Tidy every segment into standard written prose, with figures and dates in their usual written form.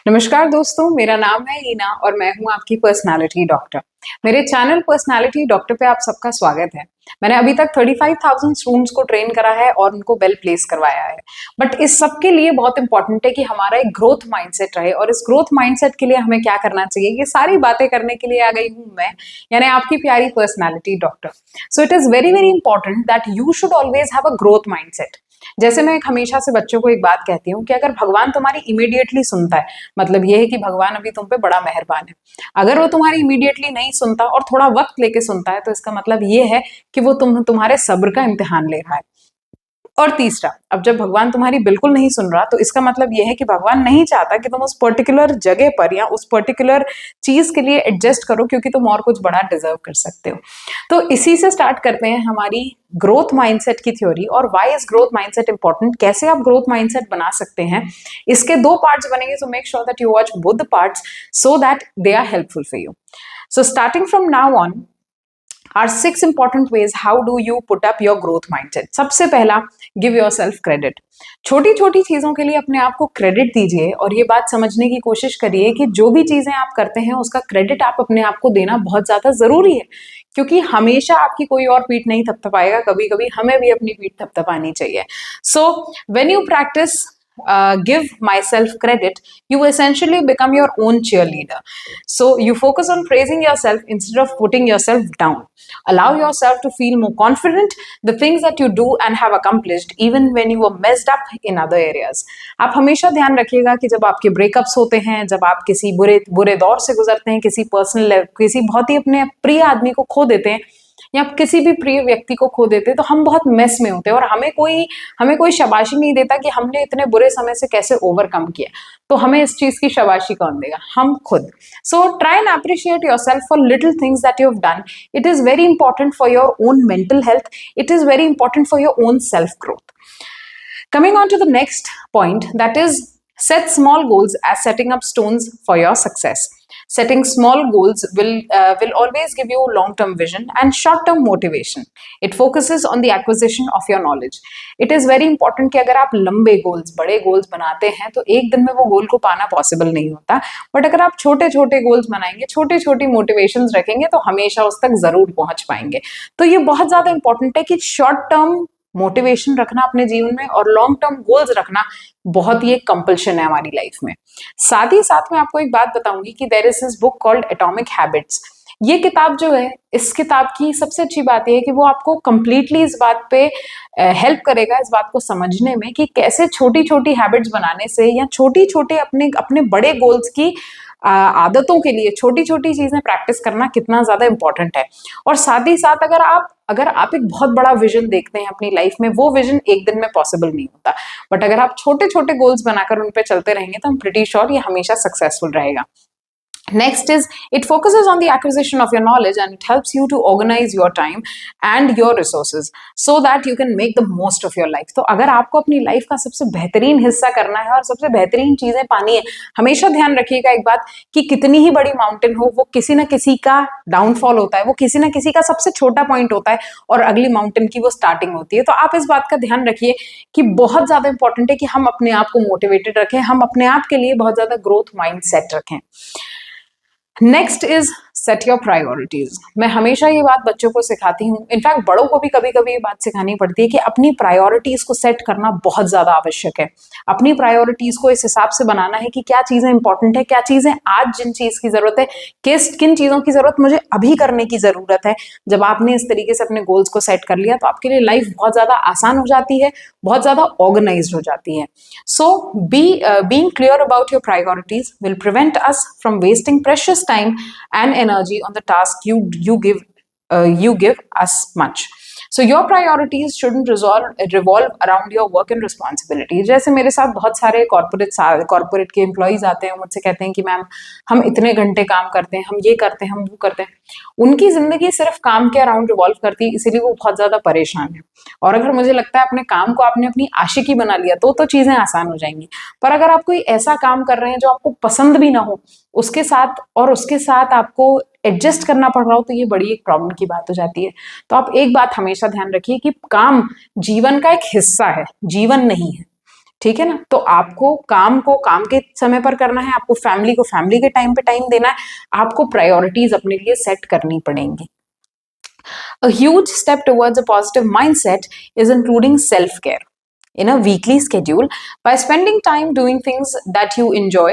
नमस्कार दोस्तों, मेरा नाम है ईना और मैं हूं आपकी पर्सनालिटी डॉक्टर। मेरे चैनल पर्सनालिटी डॉक्टर पे आप सबका स्वागत है। मैंने अभी तक 35,000 स्टूडेंट्स को ट्रेन करा है और उनको वेल प्लेस करवाया है। बट इस सब के लिए बहुत इंपॉर्टेंट है कि हमारा एक ग्रोथ माइंडसेट रहे, और इस ग्रोथ माइंडसेट के लिए हमें क्या करना चाहिए, ये सारी बातें करने के लिए आ गई हूं मैं, यानी आपकी प्यारी personality doctor. So it is very very important that you should always have a growth mindset. जैसे मैं एक हमेशा से बच्चों को एक बात कहती हूँ कि अगर भगवान तुम्हारी इमीडिएटली सुनता है, मतलब ये है कि भगवान अभी तुम पे बड़ा मेहरबान है। अगर वो तुम्हारी इमीडिएटली नहीं सुनता और थोड़ा वक्त लेके सुनता है, तो इसका मतलब ये है कि वो तुम्हारे सब्र का इम्तिहान ले रहा है। और तीसरा, अब जब भगवान तुम्हारी बिल्कुल नहीं सुन रहा, तो इसका मतलब यह है कि भगवान नहीं चाहता कि तुम उस पर्टिकुलर जगह पर या उस पर्टिकुलर चीज के लिए एडजस्ट करो, क्योंकि तुम और कुछ बड़ा डिजर्व कर सकते हो। तो इसी से स्टार्ट करते हैं हमारी ग्रोथ माइंडसेट की थ्योरी, और why is growth mindset important, कैसे आप ग्रोथ माइंडसेट बना सकते हैं। इसके दो पार्ट्स बनेंगे, so make sure that you watch both the parts so that they are helpful for you. So starting from now on, are 6 important ways how do you put up your growth mindset। सबसे पहला, give your self credit. छोटी छोटी चीजों के लिए अपने आप को क्रेडिट दीजिए, और ये बात समझने की कोशिश करिए कि जो भी चीजें आप करते हैं उसका क्रेडिट आप अपने आप को देना बहुत ज्यादा जरूरी है, क्योंकि हमेशा आपकी कोई और पीठ नहीं थपथपाएगा, कभी कभी हमें भी अपनी पीठ थपथपानी चाहिए। So when you practice give myself credit, you essentially become your own cheerleader. So you focus on praising yourself instead of putting yourself down. Allow yourself to feel more confident the things that you do and have accomplished, even when you were messed up in other areas. आप हमेशा ध्यान रखिएगा कि जब आपके breakups होते हैं, जब आप किसी बुरे बुरे दौर से गुजरते हैं, किसी बहुत ही अपने प्रिय आदमी को खो देते हैं, या किसी भी प्रिय व्यक्ति को खो देते हैं, तो हम बहुत मेस में होते हैं, और हमें कोई शाबाशी नहीं देता कि हमने इतने बुरे समय से कैसे ओवरकम किया। तो हमें इस चीज की शाबाशी कौन देगा? हम खुद। So try and appreciate yourself for little things that you have done. It is very important for your own mental health, it is very important for your own self growth. Coming on to the next point, that is, set small goals as setting up stones for your success. Setting small goals will always give you long-term vision and short-term motivation. It focuses on the acquisition of your knowledge. It is very important कि अगर आप लंबे goals, बड़े goals बनाते हैं, तो एक दिन में वो गोल को पाना पॉसिबल नहीं होता। बट अगर आप छोटे छोटे गोल्स बनाएंगे, छोटी छोटी मोटिवेशंस रखेंगे, तो हमेशा उस तक जरूर पहुंच पाएंगे। तो ये बहुत ज्यादा इंपॉर्टेंट है कि शॉर्ट टर्म मोटिवेशन रखना अपने जीवन में, और लॉन्ग टर्म गोल्स रखना बहुत ही एक कंपल्शन है हमारी लाइफ में। साथ ही साथ मैं आपको एक बात बताऊंगी कि there is this book called Atomic Habits. ये किताब जो है, इस किताब की सबसे अच्छी बात यह है कि वो आपको कंप्लीटली इस बात पे हेल्प करेगा, इस बात को समझने में कि कैसे छोटी छोटी हैबिट्स बनाने से, या छोटी छोटे अपने अपने बड़े गोल्स की आदतों के लिए छोटी छोटी चीजें प्रैक्टिस करना कितना ज्यादा इंपॉर्टेंट है। और साथ ही साथ अगर आप एक बहुत बड़ा विजन देखते हैं अपनी लाइफ में, वो विजन एक दिन में पॉसिबल नहीं होता। बट अगर आप छोटे छोटे गोल्स बनाकर उन पे चलते रहेंगे, तो हम प्रिटी श्योर ये हमेशा सक्सेसफुल रहेगा। Next is, it focuses on the acquisition of your knowledge, and it helps you to organize your time and your resources so that you can make the most of your life. तो अगर आपको अपनी life का सबसे बेहतरीन हिस्सा करना है और सबसे बेहतरीन चीजें पानी है, हमेशा ध्यान रखिएगा एक बात कि कितनी ही बड़ी माउंटेन हो, वो किसी ना किसी का डाउनफॉल होता है, वो किसी ना किसी का सबसे छोटा पॉइंट होता है, और अगली माउंटेन की वो स्टार्टिंग होती है। तो आप इस बात का ध्यान रखिए कि बहुत ज्यादा इंपॉर्टेंट है कि हम अपने आप को मोटिवेटेड रखें, हम अपने आप के लिए बहुत ज्यादा ग्रोथ माइंड सेट रखें। Next is set your priorities. मैं हमेशा ये बात बच्चों को सिखाती हूँ, इनफैक्ट बड़ों को भी कभी कभी ये बात सिखानी पड़ती है कि अपनी प्रायोरिटीज को सेट करना बहुत ज्यादा आवश्यक है। अपनी प्रायोरिटीज को इस हिसाब से बनाना है कि क्या चीजें इंपॉर्टेंट है, क्या चीजें आज जिन चीज की जरूरत है, किन चीजों की जरूरत मुझे अभी करने की जरूरत है। जब आपने इस तरीके से अपने गोल्स को सेट कर लिया, तो आपके लिए लाइफ बहुत ज्यादा आसान हो जाती है, बहुत ज्यादा ऑर्गेनाइज्ड हो जाती है। So being clear about your priorities will prevent us from wasting precious time and energy on the task you give us much. So your priorities shouldn't revolve around your work and responsibility. जैसे मेरे साथ बहुत सारे corporate के employees आते हैं, मुझसे कहते हैं कि मैम हम इतने घंटे काम करते हैं, हम ये करते हैं, हम वो करते हैं। उनकी जिंदगी सिर्फ काम के अराउंड रिवॉल्व करती है, इसीलिए वो बहुत ज्यादा परेशान है। और अगर मुझे लगता है अपने काम को आपने अपनी आशिकी बना लिया, तो चीजें आसान हो जाएंगी। पर अगर आप कोई ऐसा काम कर रहे हैं जो आपको पसंद भी ना हो, उसके साथ आपको एडजस्ट करना पड़ रहा हो, तो ये बड़ी एक प्रॉब्लम की बात हो जाती है। तो आप एक बात हमेशा ध्यान रखिए कि काम जीवन का एक हिस्सा है, जीवन नहीं है। ठीक है ना। तो आपको काम को काम के समय पर करना है, आपको फैमिली को फैमिली के टाइम पे टाइम देना है, आपको प्रायोरिटीज अपने लिए सेट करनी पड़ेंगी। A huge step towards a positive mindset is including self care in a weekly schedule by spending time doing things that you enjoy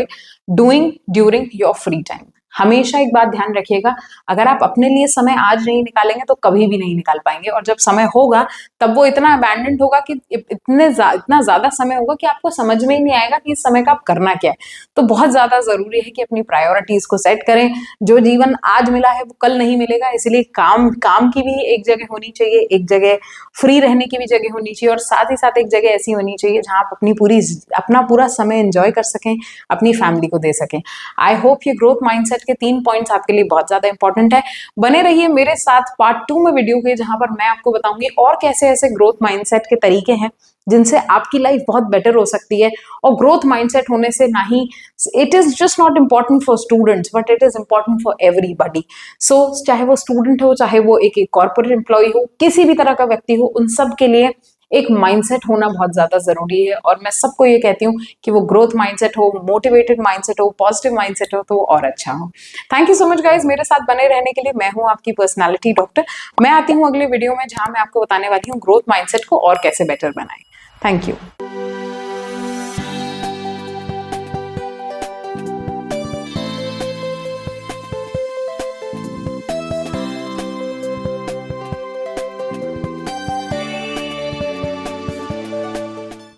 doing during your free time. हमेशा एक बात ध्यान रखिएगा, अगर आप अपने लिए समय आज नहीं निकालेंगे तो कभी भी नहीं निकाल पाएंगे, और जब समय होगा तब वो इतना अबैंडेंट होगा कि इतना ज्यादा समय होगा कि आपको समझ में ही नहीं आएगा कि इस समय का आप करना क्या है। तो बहुत ज्यादा जरूरी है कि अपनी प्रायोरिटीज को सेट करें। जो जीवन आज मिला है वो कल नहीं मिलेगा, इसलिए काम की भी एक जगह होनी चाहिए, एक जगह फ्री रहने की भी जगह होनी चाहिए, और साथ ही साथ एक जगह ऐसी होनी चाहिए जहां आप अपना पूरा समय एंजॉय कर सकें, अपनी फैमिली को दे सकें। आई होप ये ग्रोथ माइंडसेट के 3 पॉइंट्स आपके लिए बहुत ज्यादा इंपॉर्टेंट है। बने रहिए मेरे साथ पार्ट 2 में वीडियो के, जहां पर मैं आपको बताऊंगी और कैसे ऐसे ग्रोथ माइंडसेट के तरीके हैं जिनसे आपकी लाइफ बहुत बेटर हो सकती है। और ग्रोथ माइंडसेट होने से ना ही it is just not important for students but it is important for everybody. So चाहे वो स्टूडेंट हो, चाहे वो एक कॉर्पोरेट एम्प्लॉय हो, किसी भी तरह का व्यक्ति हो, उन सब के लिए एक माइंडसेट होना बहुत ज्यादा जरूरी है। और मैं सबको ये कहती हूँ कि वो ग्रोथ माइंडसेट हो, मोटिवेटेड माइंडसेट हो, पॉजिटिव माइंडसेट हो, तो वो और अच्छा हो। Thank you so much guys मेरे साथ बने रहने के लिए। मैं हूँ आपकी पर्सनालिटी डॉक्टर। मैं आती हूँ अगले वीडियो में जहां मैं आपको बताने वाली हूँ ग्रोथ माइंडसेट को और कैसे बेटर बनाएं। Thank you.